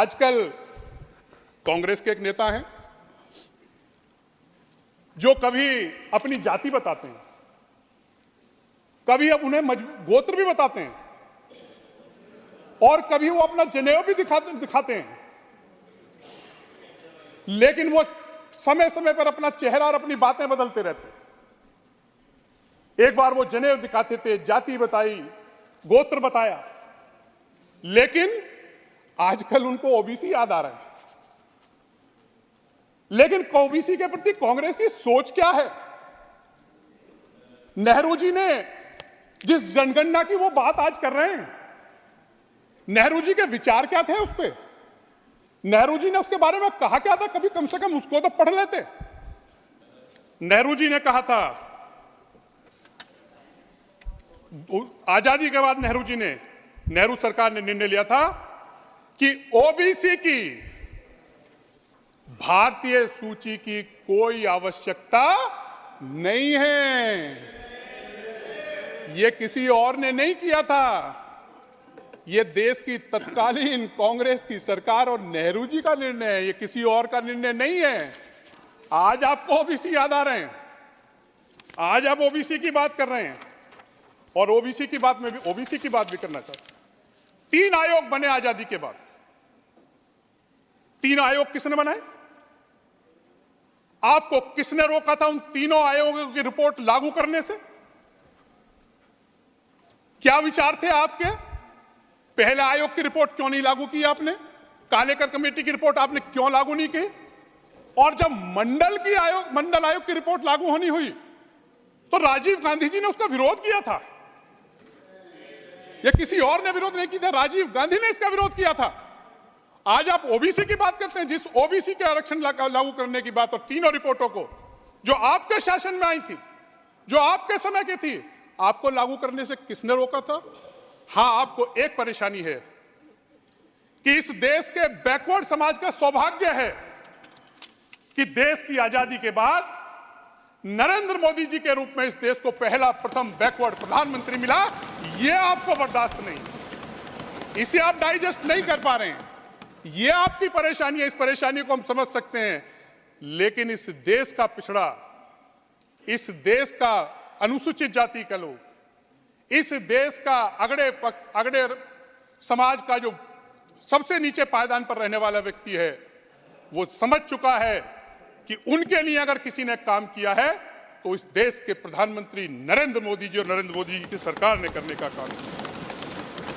आजकल कांग्रेस के एक नेता हैं जो कभी अपनी जाति बताते हैं, कभी अब उन्हें गोत्र भी बताते हैं और कभी वो अपना जनेऊ भी दिखाते हैं, लेकिन वो समय समय पर अपना चेहरा और अपनी बातें बदलते रहते हैं। एक बार वो जनेऊ दिखाते थे, जाति बताई, गोत्र बताया, लेकिन आजकल उनको ओबीसी याद आ रहा है। लेकिन ओबीसी के प्रति कांग्रेस की सोच क्या है? नेहरू जी ने जिस जनगणना की वो बात आज कर रहे हैं, नेहरू जी के विचार क्या थे उस पे? नेहरू जी ने उसके बारे में कहा क्या था? कभी कम से कम उसको तो पढ़ लेते। नेहरू जी ने कहा था, आजादी के बाद नेहरू सरकार ने निर्णय लिया था कि ओबीसी की भारतीय सूची की कोई आवश्यकता नहीं है। यह किसी और ने नहीं किया था, यह देश की तत्कालीन कांग्रेस की सरकार और नेहरू जी का निर्णय है, यह किसी और का निर्णय नहीं है। आज आपको ओबीसी याद आ रहे हैं, आज आप ओबीसी की बात कर रहे हैं और ओबीसी की बात भी करना चाहते हैं। 3 आयोग बने आजादी के बाद। 3 आयोग किसने बनाए? आपको किसने रोका था उन तीनों आयोगों की रिपोर्ट लागू करने से? क्या विचार थे आपके? पहले आयोग की रिपोर्ट क्यों नहीं लागू की आपने? कालेकर कमेटी की रिपोर्ट आपने क्यों लागू नहीं की? और जब मंडल आयोग की रिपोर्ट लागू होनी हुई तो राजीव गांधी जी ने उसका विरोध किया था। यह किसी और ने विरोध नहीं किया था, राजीव गांधी ने इसका विरोध किया था। आज आप ओबीसी की बात करते हैं, जिस ओबीसी के आरक्षण लागू करने की बात और तीनों रिपोर्टों को जो आपके शासन में आई थी, जो आपके समय की थी, आपको लागू करने से किसने रोका था? हां, आपको एक परेशानी है कि इस देश के बैकवर्ड समाज का सौभाग्य है कि देश की आजादी के बाद नरेंद्र मोदी जी के रूप में इस देश को प्रथम बैकवर्ड प्रधानमंत्री मिला। यह आपको बर्दाश्त नहीं, इसे आप डाइजेस्ट नहीं कर पा रहे हैं। यह आपकी परेशानी है, इस परेशानी को हम समझ सकते हैं, लेकिन इस देश का पिछड़ा, इस देश का अनुसूचित जाति का लोग, इस देश का अगड़े समाज का जो सबसे नीचे पायदान पर रहने वाला व्यक्ति है, वो समझ चुका है कि उनके लिए अगर किसी ने काम किया है तो इस देश के प्रधानमंत्री नरेंद्र मोदी जी और नरेंद्र मोदी जी की सरकार ने करने का काम किया।